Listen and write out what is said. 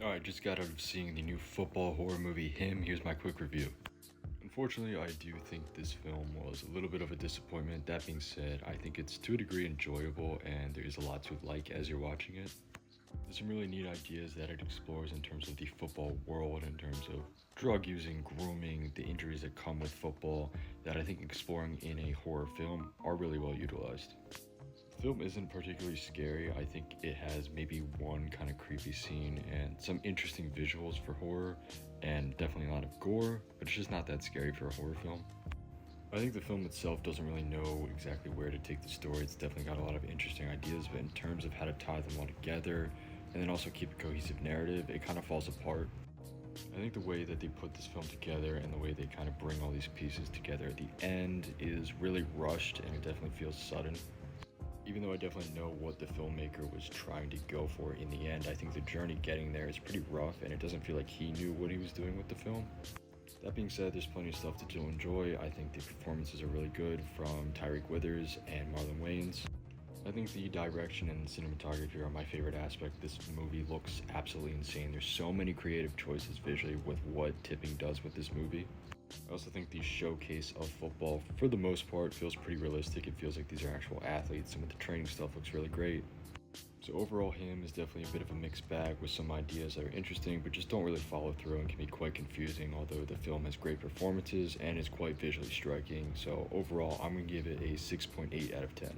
Alright, just got out of seeing the new football horror movie Him. Here's my quick review. Unfortunately, I do think this film was a little bit of a disappointment. That being said, I think it's to a degree enjoyable and there is a lot to like as you're watching it. There's some really neat ideas that it explores in terms of the football world, in terms of drug using, grooming, the injuries that come with football, that I think exploring in a horror film are really well utilized. The film isn't particularly scary. I think it has maybe one kind of creepy scene and some interesting visuals for horror, and definitely a lot of gore, but it's just not that scary for a horror film. I think the film itself doesn't really know exactly where to take the story. It's definitely got a lot of interesting ideas, but in terms of how to tie them all together and then also keep a cohesive narrative, it kind of falls apart. I think the way that they put this film together and the way they kind of bring all these pieces together at the end is really rushed and it definitely feels sudden. Even though I definitely know what the filmmaker was trying to go for in the end, I think the journey getting there is pretty rough and it doesn't feel like he knew what he was doing with the film. That being said, there's plenty of stuff to still enjoy. I think the performances are really good from Tyreek Withers and Marlon Wayans. I think the direction and cinematography are my favorite aspect. This movie looks absolutely insane. There's so many creative choices visually with what Tipping does with this movie. I also think the showcase of football, for the most part, feels pretty realistic. It feels like these are actual athletes, and with the training stuff looks really great. So overall, Him is definitely a bit of a mixed bag with some ideas that are interesting, but just don't really follow through and can be quite confusing, although the film has great performances and is quite visually striking. So overall, I'm going to give it a 6.8 out of 10.